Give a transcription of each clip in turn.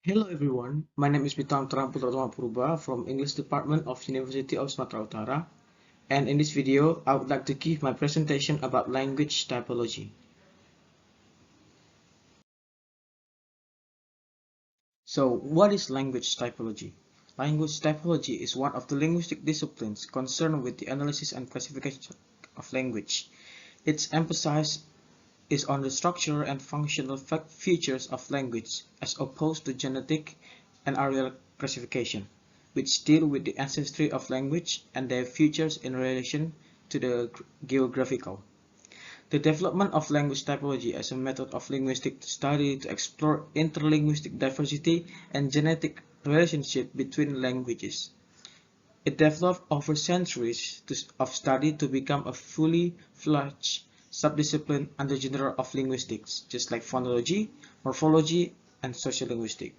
Hello everyone, my name is Bitam Putra Purba from English Department of University of Sumatera Utara, and in this video I would like to give my presentation about language typology. So what is language typology? Language typology is one of the linguistic disciplines concerned with the analysis and classification of language. Its emphasis is on the structural and functional features of language as opposed to genetic and areal classification, which deal with the ancestry of language and their features in relation to the geographical. The development of language typology as a method of linguistic study to explore interlinguistic diversity and genetic relationship between languages. It developed over centuries of study to become a fully fledged subdiscipline under genre of linguistics, just like phonology, morphology, and sociolinguistics.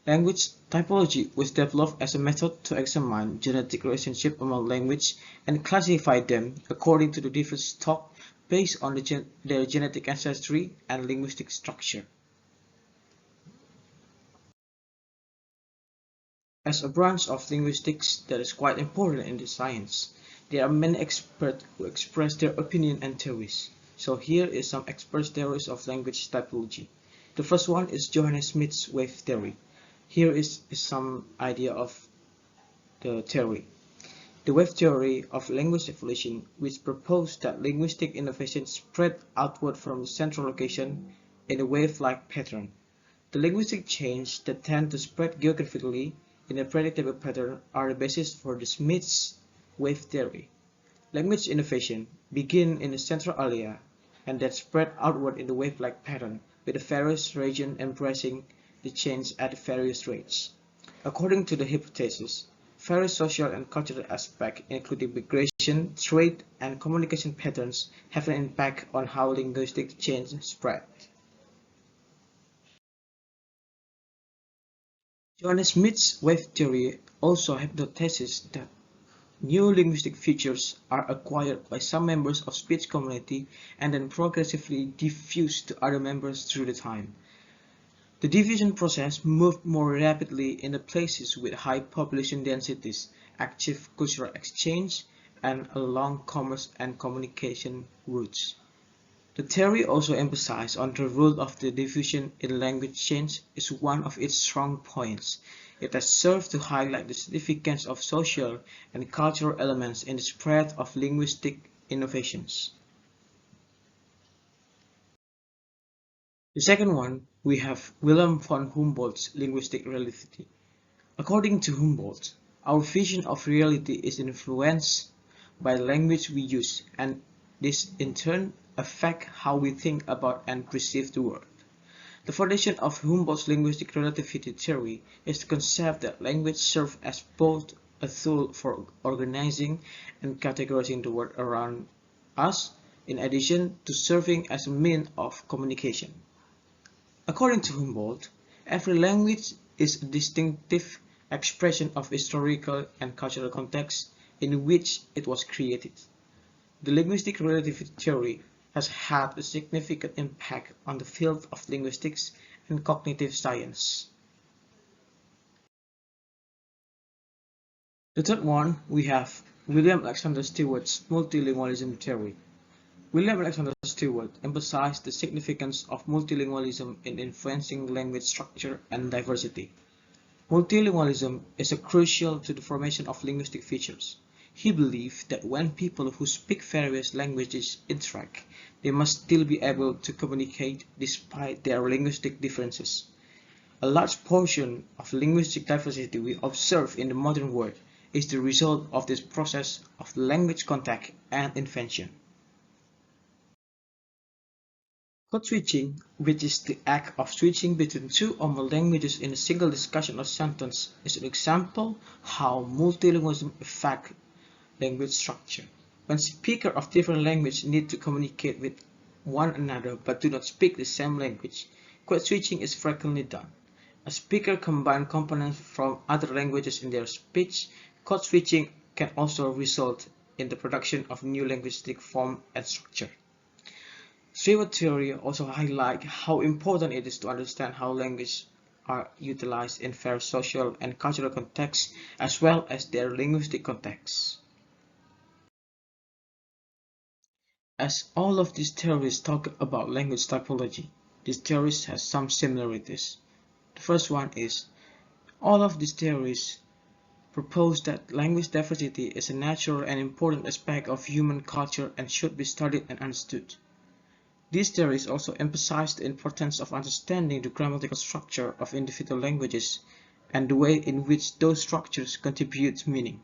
Language typology was developed as a method to examine genetic relationships among language and classify them according to the different stock based on their genetic ancestry and linguistic structure. As a branch of linguistics that is quite important in the science, there are many experts who express their opinion and theories. So here is some experts' theories of language typology. The first one is Johannes Smith's wave theory. Here is some idea of the theory. The wave theory of language evolution, which proposed that linguistic innovation spread outward from the central location in a wave-like pattern. The linguistic change that tend to spread geographically in a predictable pattern are the basis for the Smith's wave theory. Language innovation begin in the central area and then spread outward in the wave-like pattern, with the various regions embracing the change at various rates. According to the hypothesis, various social and cultural aspects, including migration, trade, and communication patterns, have an impact on how linguistic change spread. Johann Smith's wave theory also hypothesizes that new linguistic features are acquired by some members of speech community and then progressively diffused to other members through the time. The diffusion process moved more rapidly in the places with high population densities, active cultural exchange, and along commerce and communication routes. The theory also emphasized on the role of the diffusion in language change is one of its strong points. It has served to highlight the significance of social and cultural elements in the spread of linguistic innovations. The second one, we have Wilhelm von Humboldt's linguistic relativity. According to Humboldt, our vision of reality is influenced by the language we use, and this in turn affects how we think about and perceive the world. The foundation of Humboldt's linguistic relativity theory is the concept that language serves as both a tool for organizing and categorizing the world around us, in addition to serving as a means of communication. According to Humboldt, every language is a distinctive expression of historical and cultural context in which it was created. The linguistic relativity theory has had a significant impact on the field of linguistics and cognitive science. The third one, we have William Alexander Stewart's multilingualism theory. William Alexander Stewart emphasized the significance of multilingualism in influencing language structure and diversity. Multilingualism is crucial to the formation of linguistic features. He believed that when people who speak various languages interact, they must still be able to communicate despite their linguistic differences. A large portion of linguistic diversity we observe in the modern world is the result of this process of language contact and invention. Code switching, which is the act of switching between two or more languages in a single discussion or sentence, is an example how multilingualism affects language structure. When speakers of different languages need to communicate with one another but do not speak the same language, code switching is frequently done. A speaker combines components from other languages in their speech. Code switching can also result in the production of new linguistic form and structure. Stewart theory also highlights how important it is to understand how language are utilized in various social and cultural contexts as well as their linguistic contexts. As all of these theories talk about language typology, these theories have some similarities. The first one is, all of these theories propose that language diversity is a natural and important aspect of human culture and should be studied and understood. These theories also emphasize the importance of understanding the grammatical structure of individual languages and the way in which those structures contribute meaning.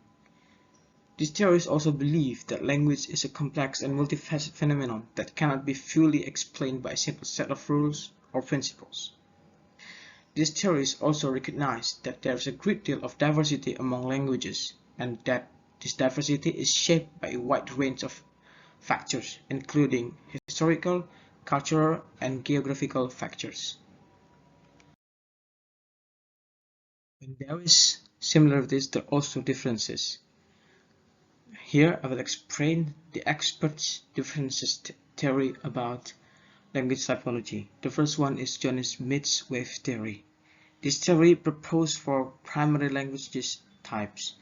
These theories also believe that language is a complex and multifaceted phenomenon that cannot be fully explained by a simple set of rules or principles. These theories also recognize that there is a great deal of diversity among languages, and that this diversity is shaped by a wide range of factors, including historical, cultural, and geographical factors. When there is similarities, there are also differences. Here I will explain the experts' differences theory about language typology. The first one is Johnny Smith's wave theory. This theory proposed for primary languages types.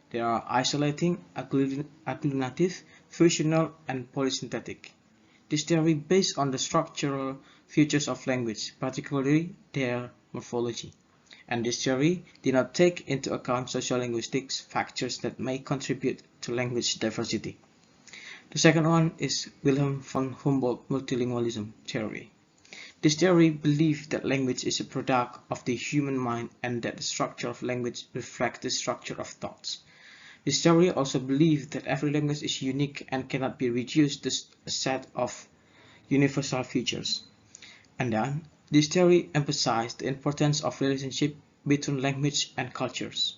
They are isolating, agglutinative, fusional, and polysynthetic. This theory based on the structural features of language, particularly their morphology. And this theory did not take into account sociolinguistics factors that may contribute to language diversity. The second one is Wilhelm von Humboldt multilingualism theory. This theory believed that language is a product of the human mind and that the structure of language reflects the structure of thoughts. This theory also believed that every language is unique and cannot be reduced to a set of universal features. And then, this theory emphasized the importance of relationship between language and cultures.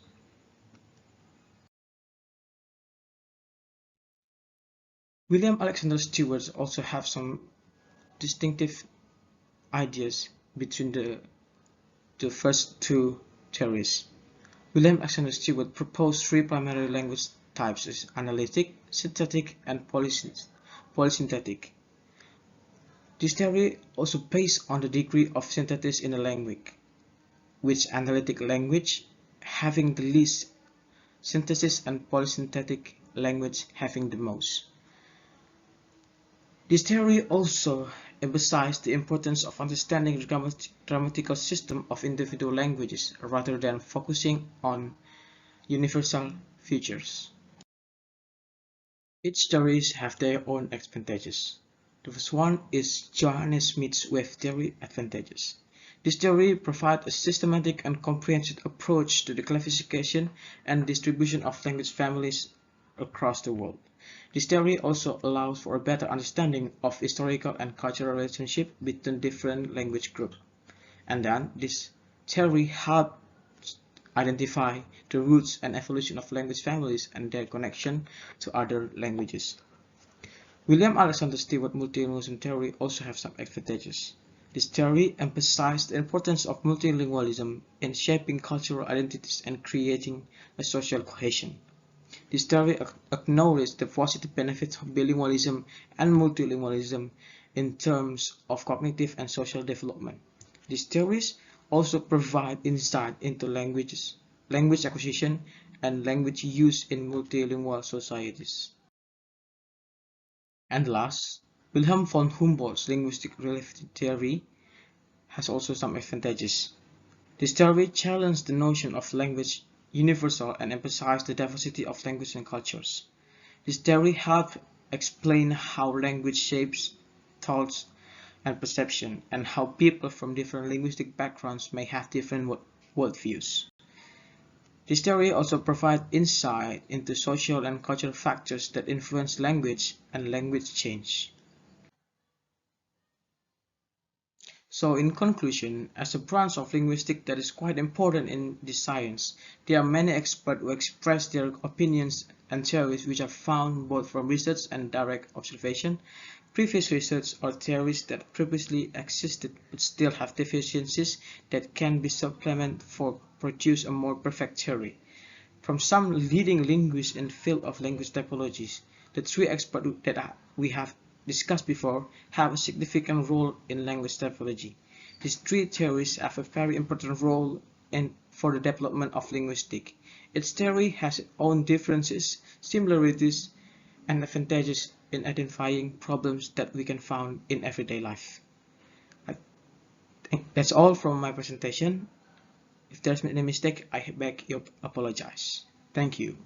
William Alexander Stewart also have some distinctive ideas between the first two theories. William Alexander Stewart proposed three primary language types as analytic, synthetic, and polysynthetic. This theory also based on the degree of synthesis in a language, with analytic language having the least synthesis and polysynthetic language having the most. This theory also emphasized the importance of understanding the grammatical system of individual languages rather than focusing on universal features. Each theories have their own advantages. The first one is Johannes Smith's wave theory advantages. This theory provides a systematic and comprehensive approach to the classification and distribution of language families across the world. This theory also allows for a better understanding of historical and cultural relationships between different language groups. And then this theory helps identify the roots and evolution of language families and their connection to other languages. William Alexander Stewart multilingualism theory also has some advantages. This theory emphasized the importance of multilingualism in shaping cultural identities and creating a social cohesion. This theory acknowledged the positive benefits of bilingualism and multilingualism in terms of cognitive and social development. These theories also provide insight into language acquisition, and language use in multilingual societies. And last, Wilhelm von Humboldt's linguistic relativity theory has also some advantages. This theory challenged the notion of language universal and emphasized the diversity of language and cultures. This theory helped explain how language shapes thoughts and perception, and how people from different linguistic backgrounds may have different worldviews. This theory also provides insight into social and cultural factors that influence language and language change. So in conclusion, as a branch of linguistics that is quite important in this science, there are many experts who express their opinions and theories which are found both from research and direct observation, previous research, or theories that previously existed but still have deficiencies that can be supplemented for produce a more perfect theory. From some leading linguists in the field of language typologies, the three experts that we have discussed before have a significant role in language typology. These three theories have a very important role for the development of linguistics. Each theory has its own differences, similarities, and advantages in identifying problems that we can find in everyday life. I think that's all from my presentation. If there's been any mistake, I beg you apologize. Thank you.